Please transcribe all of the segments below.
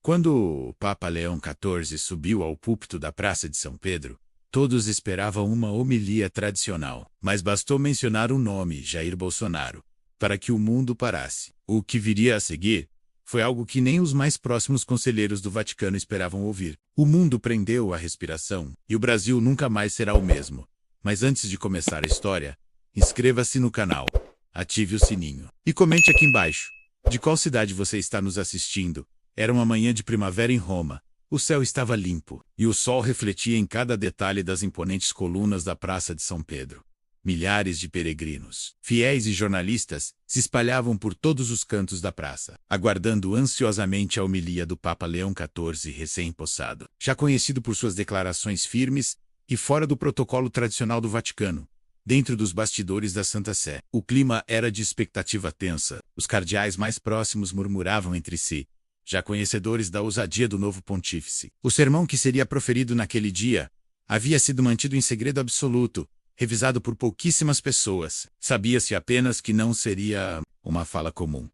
Quando o Papa Leão XIV subiu ao púlpito da Praça de São Pedro, todos esperavam uma homilia tradicional, mas bastou mencionar o nome, Jair Bolsonaro, para que o mundo parasse. O que viria a seguir foi algo que nem os mais próximos conselheiros do Vaticano esperavam ouvir. O mundo prendeu a respiração e o Brasil nunca mais será o mesmo. Mas antes de começar a história, inscreva-se no canal, ative o sininho e comente aqui embaixo de qual cidade você está nos assistindo. Era uma manhã de primavera em Roma. O céu estava limpo e o sol refletia em cada detalhe das imponentes colunas da Praça de São Pedro. Milhares de peregrinos, fiéis e jornalistas se espalhavam por todos os cantos da praça, aguardando ansiosamente a homilia do Papa Leão XIV recém-possado. Já conhecido por suas declarações firmes e fora do protocolo tradicional do Vaticano, dentro dos bastidores da Santa Sé, o clima era de expectativa tensa. Os cardeais mais próximos murmuravam entre si, já conhecedores da ousadia do novo pontífice. O sermão que seria proferido naquele dia havia sido mantido em segredo absoluto, revisado por pouquíssimas pessoas. Sabia-se apenas que não seria uma fala comum.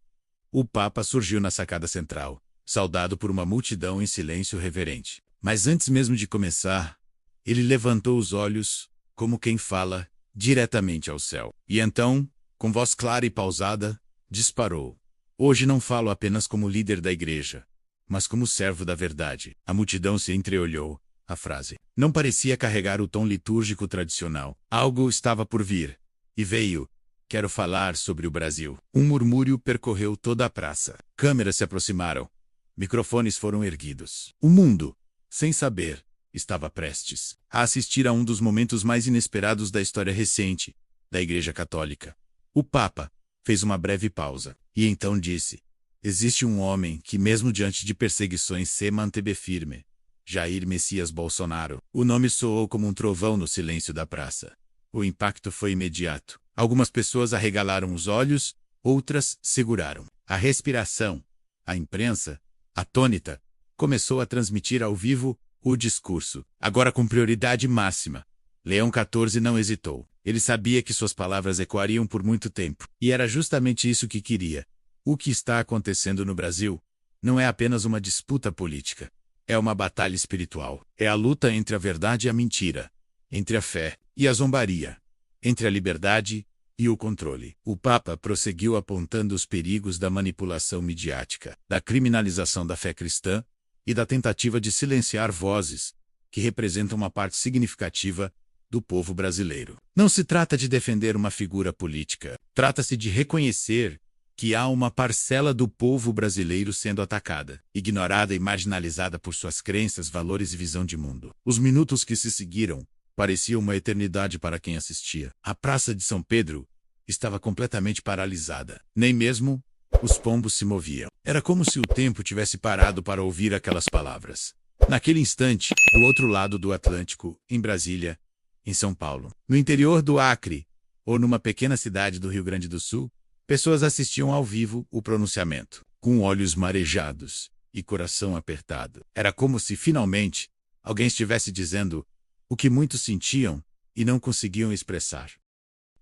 O Papa surgiu na sacada central, saudado por uma multidão em silêncio reverente. Mas antes mesmo de começar, ele levantou os olhos, como quem fala, diretamente ao céu. E então, com voz clara e pausada, disparou: "Hoje não falo apenas como líder da igreja, mas como servo da verdade." A multidão se entreolhou. A frase não parecia carregar o tom litúrgico tradicional. Algo estava por vir. E veio: "Quero falar sobre o Brasil." Um murmúrio percorreu toda a praça. Câmeras se aproximaram. Microfones foram erguidos. O mundo, sem saber, estava prestes a assistir a um dos momentos mais inesperados da história recente da Igreja Católica. O Papa fez uma breve pausa e então disse: "Existe um homem que, mesmo diante de perseguições, se manteve firme. Jair Messias Bolsonaro." O nome soou como um trovão no silêncio da praça. O impacto foi imediato. Algumas pessoas arregalaram os olhos, outras seguraram a respiração. A imprensa, atônita, começou a transmitir ao vivo o discurso, agora com prioridade máxima. Leão XIV não hesitou. Ele sabia que suas palavras ecoariam por muito tempo. E era justamente isso que queria. O que está acontecendo no Brasil não é apenas uma disputa política. É uma batalha espiritual. É a luta entre a verdade e a mentira, entre a fé e a zombaria, entre a liberdade e o controle. O Papa prosseguiu apontando os perigos da manipulação midiática, da criminalização da fé cristã e da tentativa de silenciar vozes que representam uma parte significativa do povo brasileiro. Não se trata de defender uma figura política. Trata-se de reconhecer que há uma parcela do povo brasileiro sendo atacada, ignorada e marginalizada por suas crenças, valores e visão de mundo. Os minutos que se seguiram pareciam uma eternidade para quem assistia. A Praça de São Pedro estava completamente paralisada. Nem mesmo os pombos se moviam. Era como se o tempo tivesse parado para ouvir aquelas palavras. Naquele instante, do outro lado do Atlântico, em Brasília, em São Paulo, no interior do Acre ou numa pequena cidade do Rio Grande do Sul, pessoas assistiam ao vivo o pronunciamento, com olhos marejados e coração apertado. Era como se, finalmente, alguém estivesse dizendo o que muitos sentiam e não conseguiam expressar.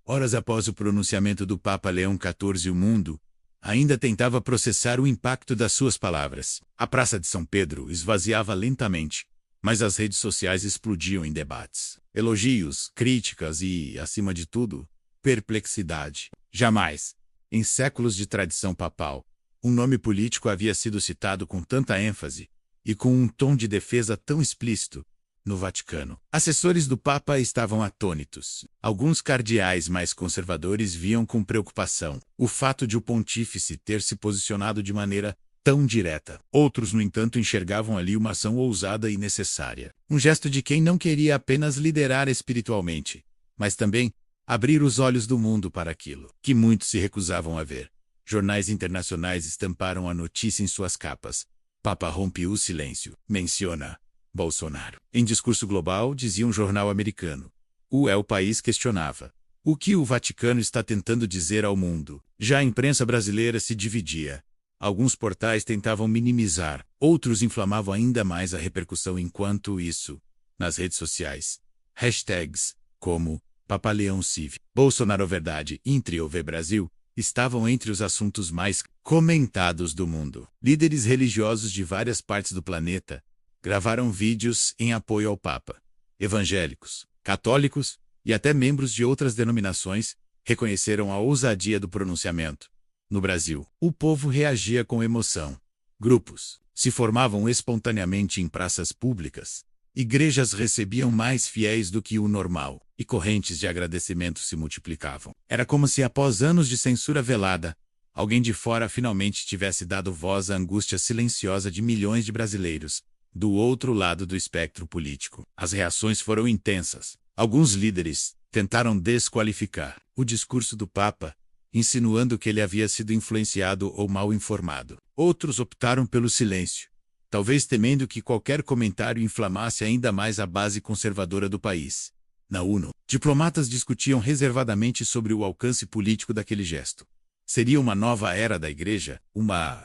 Horas após o pronunciamento do Papa Leão XIV, o mundo ainda tentava processar o impacto das suas palavras. A Praça de São Pedro esvaziava lentamente, mas as redes sociais explodiam em debates, elogios, críticas e, acima de tudo, perplexidade. Jamais, em séculos de tradição papal, um nome político havia sido citado com tanta ênfase e com um tom de defesa tão explícito no Vaticano. Assessores do Papa estavam atônitos. Alguns cardeais mais conservadores viam com preocupação o fato de o pontífice ter se posicionado de maneira tão direta. Outros, no entanto, enxergavam ali uma ação ousada e necessária. Um gesto de quem não queria apenas liderar espiritualmente, mas também abrir os olhos do mundo para aquilo que muitos se recusavam a ver. Jornais internacionais estamparam a notícia em suas capas. Papa rompe o silêncio. Menciona Bolsonaro. Em discurso global, dizia um jornal americano. O país questionava: o que o Vaticano está tentando dizer ao mundo? Já a imprensa brasileira se dividia. Alguns portais tentavam minimizar, outros inflamavam ainda mais a repercussão. Enquanto isso, nas redes sociais, hashtags como Papa Leão Cive, Bolsonaro Verdade, Intri ou Vê Brasil, estavam entre os assuntos mais comentados do mundo. Líderes religiosos de várias partes do planeta gravaram vídeos em apoio ao Papa. Evangélicos, católicos e até membros de outras denominações reconheceram a ousadia do pronunciamento. No Brasil, o povo reagia com emoção. Grupos se formavam espontaneamente em praças públicas. Igrejas recebiam mais fiéis do que o normal, e correntes de agradecimento se multiplicavam. Era como se, após anos de censura velada, alguém de fora finalmente tivesse dado voz à angústia silenciosa de milhões de brasileiros, do outro lado do espectro político. As reações foram intensas. Alguns líderes tentaram desqualificar o discurso do Papa, insinuando que ele havia sido influenciado ou mal informado. Outros optaram pelo silêncio, talvez temendo que qualquer comentário inflamasse ainda mais a base conservadora do país. Na ONU, diplomatas discutiam reservadamente sobre o alcance político daquele gesto. Seria uma nova era da Igreja, uma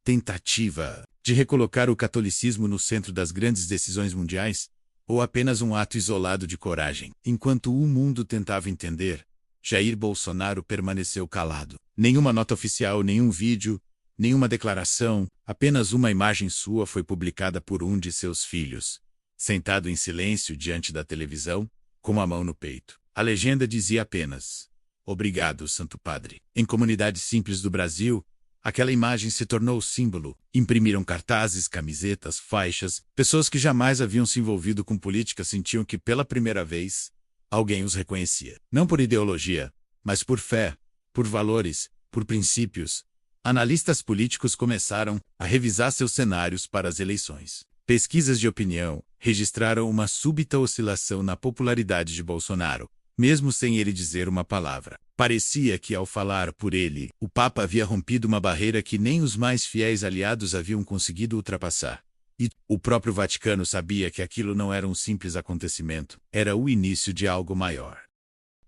tentativa de recolocar o catolicismo no centro das grandes decisões mundiais, ou apenas um ato isolado de coragem? Enquanto o mundo tentava entender, Jair Bolsonaro permaneceu calado. Nenhuma nota oficial, nenhum vídeo, nenhuma declaração, apenas uma imagem sua foi publicada por um de seus filhos, sentado em silêncio diante da televisão, com a mão no peito. A legenda dizia apenas: "Obrigado, Santo Padre." Em comunidades simples do Brasil, aquela imagem se tornou símbolo. Imprimiram cartazes, camisetas, faixas. Pessoas que jamais haviam se envolvido com política sentiam que, pela primeira vez, alguém os reconhecia. Não por ideologia, mas por fé, por valores, por princípios. Analistas políticos começaram a revisar seus cenários para as eleições. Pesquisas de opinião registraram uma súbita oscilação na popularidade de Bolsonaro, mesmo sem ele dizer uma palavra. Parecia que, ao falar por ele, o Papa havia rompido uma barreira que nem os mais fiéis aliados haviam conseguido ultrapassar. E o próprio Vaticano sabia que aquilo não era um simples acontecimento, era o início de algo maior.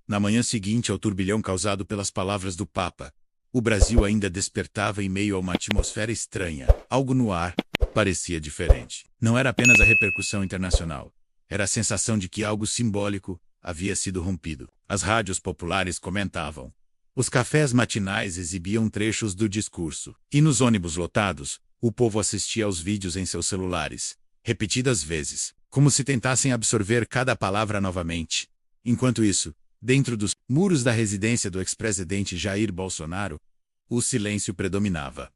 Na manhã seguinte ao turbilhão causado pelas palavras do Papa, o Brasil ainda despertava em meio a uma atmosfera estranha. Algo no ar parecia diferente. Não era apenas a repercussão internacional, era a sensação de que algo simbólico havia sido rompido. As rádios populares comentavam. Os cafés matinais exibiam trechos do discurso. E nos ônibus lotados, o povo assistia aos vídeos em seus celulares, repetidas vezes, como se tentassem absorver cada palavra novamente. Enquanto isso, dentro dos muros da residência do ex-presidente Jair Bolsonaro, o silêncio predominava.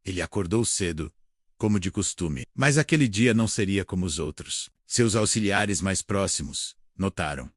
Ele acordou cedo, como de costume, mas aquele dia não seria como os outros. Seus auxiliares mais próximos notaram.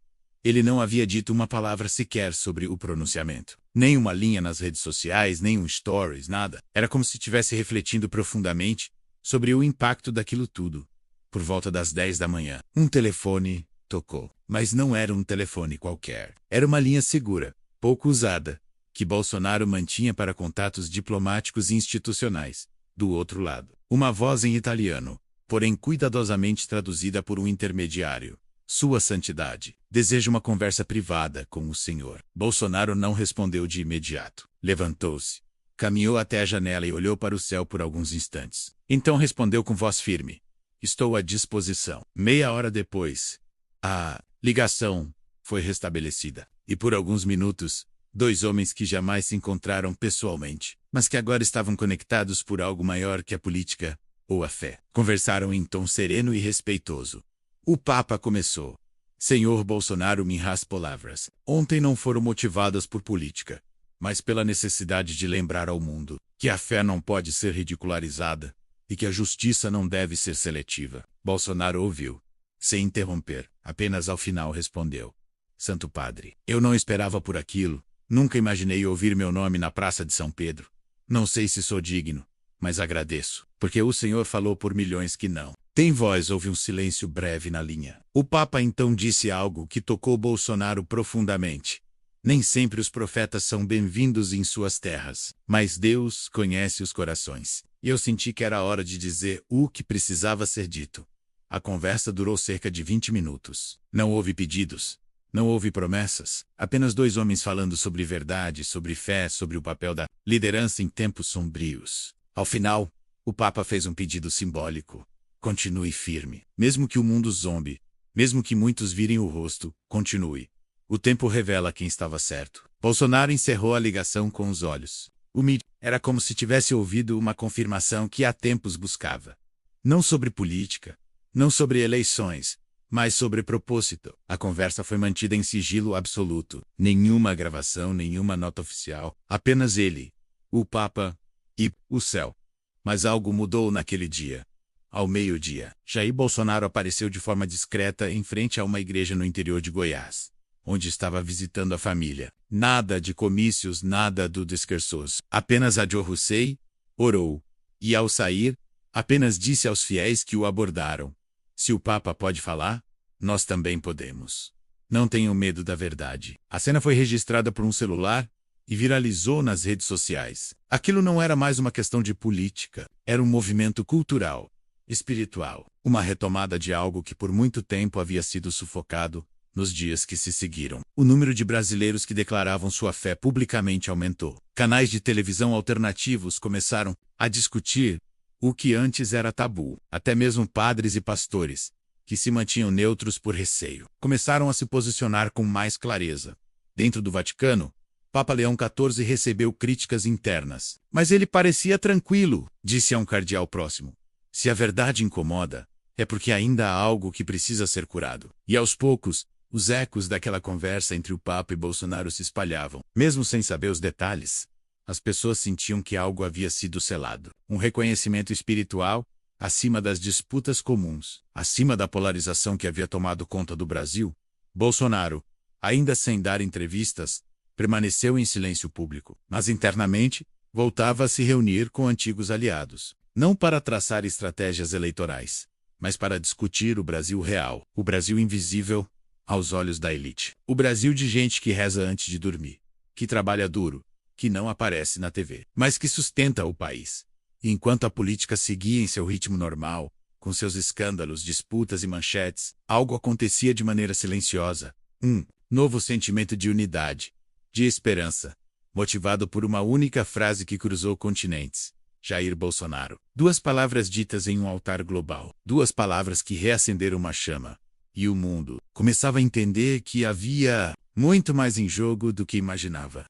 Ele não havia dito uma palavra sequer sobre o pronunciamento. Nem uma linha nas redes sociais, nem um stories, nada. Era como se estivesse refletindo profundamente sobre o impacto daquilo tudo. Por volta das 10 da manhã, um telefone tocou. Mas não era um telefone qualquer. Era uma linha segura, pouco usada, que Bolsonaro mantinha para contatos diplomáticos e institucionais. Do outro lado, uma voz em italiano, porém cuidadosamente traduzida por um intermediário. Sua Santidade, desejo uma conversa privada com o senhor. Bolsonaro não respondeu de imediato. Levantou-se, caminhou até a janela e olhou para o céu por alguns instantes. Então respondeu com voz firme: "Estou à disposição." Meia hora depois, a ligação foi restabelecida. E por alguns minutos, dois homens que jamais se encontraram pessoalmente, mas que agora estavam conectados por algo maior que a política ou a fé, conversaram em tom sereno e respeitoso. O Papa começou. "Senhor Bolsonaro, minhas palavras ontem não foram motivadas por política, mas pela necessidade de lembrar ao mundo que a fé não pode ser ridicularizada e que a justiça não deve ser seletiva." Bolsonaro ouviu, sem interromper, apenas ao final respondeu: "Santo Padre, eu não esperava por aquilo, nunca imaginei ouvir meu nome na Praça de São Pedro. Não sei se sou digno, mas agradeço, porque o Senhor falou por milhões que não." Tem voz, houve um silêncio breve na linha. O Papa então disse algo que tocou Bolsonaro profundamente. Nem sempre os profetas são bem-vindos em suas terras, mas Deus conhece os corações. E eu senti que era hora de dizer o que precisava ser dito. A conversa durou cerca de 20 minutos. Não houve pedidos, não houve promessas, apenas dois homens falando sobre verdade, sobre fé, sobre o papel da liderança em tempos sombrios. Ao final, o Papa fez um pedido simbólico. Continue firme. Mesmo que o mundo zombe, mesmo que muitos virem o rosto, continue. O tempo revela quem estava certo. Bolsonaro encerrou a ligação com os olhos. O mídia era como se tivesse ouvido uma confirmação que há tempos buscava. Não sobre política, não sobre eleições, mas sobre propósito. A conversa foi mantida em sigilo absoluto. Nenhuma gravação, nenhuma nota oficial. Apenas ele, o Papa e o céu. Mas algo mudou naquele dia. Ao meio-dia, Jair Bolsonaro apareceu de forma discreta em frente a uma igreja no interior de Goiás, onde estava visitando a família. Nada de comícios, nada do discursos. Apenas adjorrou-se, orou. E ao sair, apenas disse aos fiéis que o abordaram: se o Papa pode falar, nós também podemos. Não tenham medo da verdade. A cena foi registrada por um celular e viralizou nas redes sociais. Aquilo não era mais uma questão de política. Era um movimento cultural, espiritual. Uma retomada de algo que por muito tempo havia sido sufocado. Nos dias que se seguiram, o número de brasileiros que declaravam sua fé publicamente aumentou. Canais de televisão alternativos começaram a discutir o que antes era tabu. Até mesmo padres e pastores, que se mantinham neutros por receio, começaram a se posicionar com mais clareza. Dentro do Vaticano, Papa Leão XIV recebeu críticas internas. Mas ele parecia tranquilo, disse a um cardeal próximo. Se a verdade incomoda, é porque ainda há algo que precisa ser curado. E aos poucos, os ecos daquela conversa entre o Papa e Bolsonaro se espalhavam. Mesmo sem saber os detalhes, as pessoas sentiam que algo havia sido selado. Um reconhecimento espiritual, acima das disputas comuns, acima da polarização que havia tomado conta do Brasil. Bolsonaro, ainda sem dar entrevistas, permaneceu em silêncio público, mas internamente voltava a se reunir com antigos aliados, não para traçar estratégias eleitorais, mas para discutir o Brasil real, o Brasil invisível aos olhos da elite. O Brasil de gente que reza antes de dormir, que trabalha duro, que não aparece na TV, mas que sustenta o país. E enquanto a política seguia em seu ritmo normal, com seus escândalos, disputas e manchetes, algo acontecia de maneira silenciosa. Um novo sentimento de unidade, de esperança, motivado por uma única frase que cruzou continentes: Jair Bolsonaro. Duas palavras ditas em um altar global. Duas palavras que reacenderam uma chama. E o mundo começava a entender que havia muito mais em jogo do que imaginava.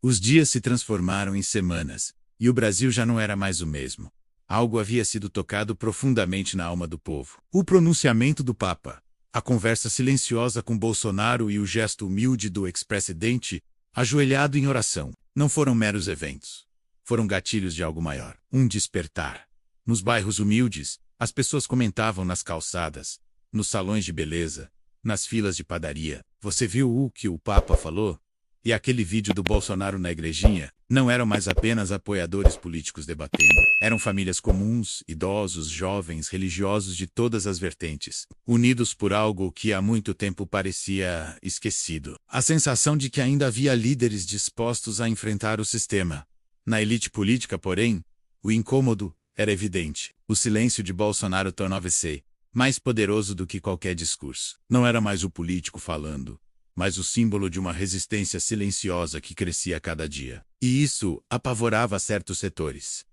Os dias se transformaram em semanas, e o Brasil já não era mais o mesmo. Algo havia sido tocado profundamente na alma do povo. O pronunciamento do Papa, a conversa silenciosa com Bolsonaro e o gesto humilde do ex-presidente, ajoelhado em oração, não foram meros eventos. Foram gatilhos de algo maior. Um despertar. Nos bairros humildes, as pessoas comentavam nas calçadas, nos salões de beleza, nas filas de padaria: você viu o que o Papa falou? E aquele vídeo do Bolsonaro na igrejinha? Não eram mais apenas apoiadores políticos debatendo. Eram famílias comuns, idosos, jovens, religiosos de todas as vertentes, unidos por algo que há muito tempo parecia esquecido. A sensação de que ainda havia líderes dispostos a enfrentar o sistema. Na elite política, porém, o incômodo era evidente. O silêncio de Bolsonaro tornava-se mais poderoso do que qualquer discurso. Não era mais o político falando, mas o símbolo de uma resistência silenciosa que crescia a cada dia. E isso apavorava certos setores.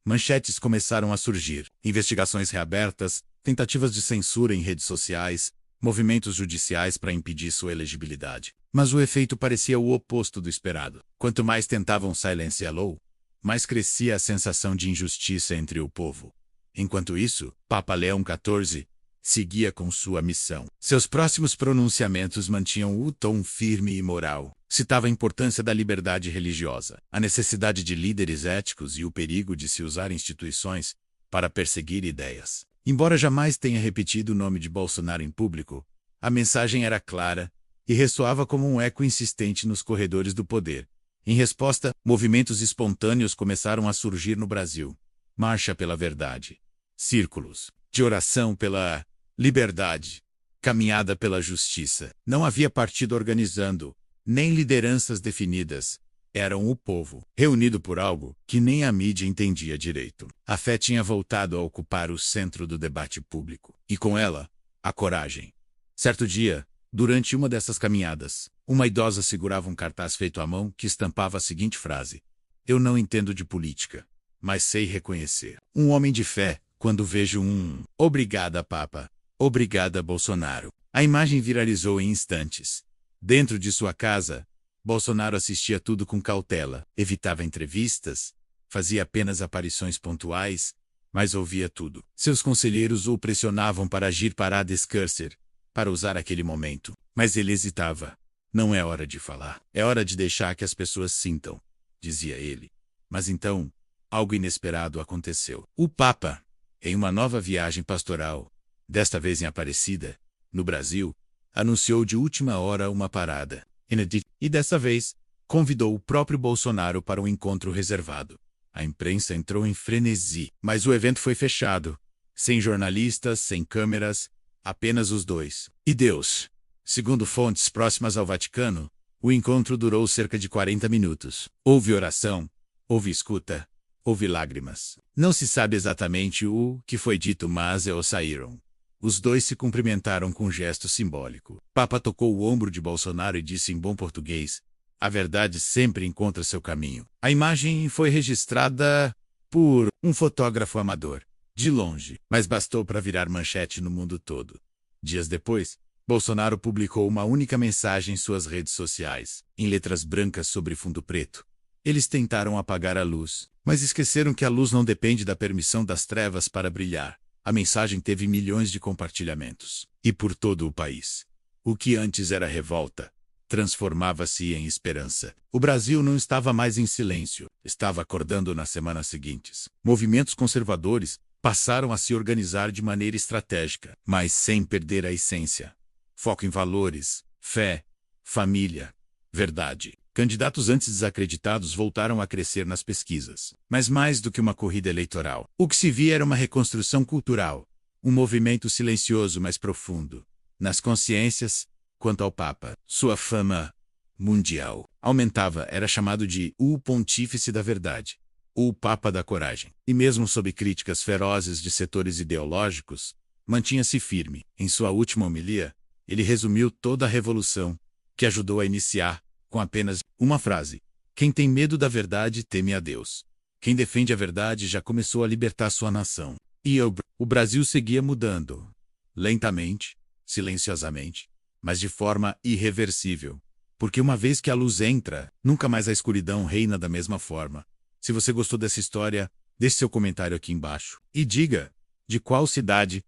Manchetes começaram a surgir, investigações reabertas, tentativas de censura em redes sociais, movimentos judiciais para impedir sua elegibilidade. Mas o efeito parecia o oposto do esperado. Quanto mais tentavam silenciá-lo, mais crescia a sensação de injustiça entre o povo. Enquanto isso, Papa Leão XIV seguia com sua missão. Seus próximos pronunciamentos mantinham o tom firme e moral. Citava a importância da liberdade religiosa, a necessidade de líderes éticos e o perigo de se usar instituições para perseguir ideias. Embora jamais tenha repetido o nome de Bolsonaro em público, a mensagem era clara e ressoava como um eco insistente nos corredores do poder. Em resposta, movimentos espontâneos começaram a surgir no Brasil. Marcha pela Verdade, círculos de oração pela liberdade, caminhada pela justiça. Não havia partido organizando, nem lideranças definidas. Eram o povo, reunido por algo que nem a mídia entendia direito. A fé tinha voltado a ocupar o centro do debate público. E com ela, a coragem. Certo dia, durante uma dessas caminhadas, uma idosa segurava um cartaz feito à mão que estampava a seguinte frase: eu não entendo de política, mas sei reconhecer um homem de fé quando vejo um. Obrigada, Papa. Obrigada, Bolsonaro. A imagem viralizou em instantes. Dentro de sua casa, Bolsonaro assistia tudo com cautela, evitava entrevistas, fazia apenas aparições pontuais, mas ouvia tudo. Seus conselheiros o pressionavam para agir para discurser, para usar aquele momento. Mas ele hesitava. Não é hora de falar. É hora de deixar que as pessoas sintam, dizia ele. Mas então, algo inesperado aconteceu. O Papa, em uma nova viagem pastoral, desta vez em Aparecida, no Brasil, anunciou de última hora uma parada inédita e dessa vez convidou o próprio Bolsonaro para um encontro reservado. A imprensa entrou em frenesi, mas o evento foi fechado, sem jornalistas, sem câmeras, apenas os dois. E Deus. Segundo fontes próximas ao Vaticano, o encontro durou cerca de 40 minutos. Houve oração, houve escuta, houve lágrimas. Não se sabe exatamente o que foi dito, mas eles saíram. Os dois se cumprimentaram com um gesto simbólico. Papa tocou o ombro de Bolsonaro e disse em bom português: a verdade sempre encontra seu caminho. A imagem foi registrada por um fotógrafo amador, de longe, mas bastou para virar manchete no mundo todo. Dias depois, Bolsonaro publicou uma única mensagem em suas redes sociais, em letras brancas sobre fundo preto. Eles tentaram apagar a luz, mas esqueceram que a luz não depende da permissão das trevas para brilhar. A mensagem teve milhões de compartilhamentos. E por todo o país. O que antes era revolta, transformava-se em esperança. O Brasil não estava mais em silêncio, estava acordando nas semanas seguintes. Movimentos conservadores passaram a se organizar de maneira estratégica, mas sem perder a essência. Foco em valores, fé, família, verdade. Candidatos antes desacreditados voltaram a crescer nas pesquisas. Mas mais do que uma corrida eleitoral, o que se via era uma reconstrução cultural, um movimento silencioso mas profundo. Nas consciências, quanto ao Papa, sua fama mundial aumentava, era chamado de o Pontífice da Verdade, o Papa da Coragem. E mesmo sob críticas ferozes de setores ideológicos, mantinha-se firme. Em sua última homilia, ele resumiu toda a revolução que ajudou a iniciar, com apenas uma frase: quem tem medo da verdade teme a Deus. Quem defende a verdade já começou a libertar sua nação. E o Brasil seguia mudando. Lentamente, silenciosamente, mas de forma irreversível. Porque uma vez que a luz entra, nunca mais a escuridão reina da mesma forma. Se você gostou dessa história, deixe seu comentário aqui embaixo. E diga, de qual cidade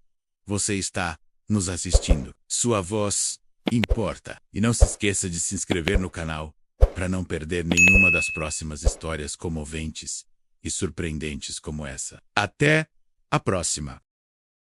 você está nos assistindo. Sua voz importa. E não se esqueça de se inscrever no canal, para não perder nenhuma das próximas histórias comoventes e surpreendentes como essa. Até a próxima!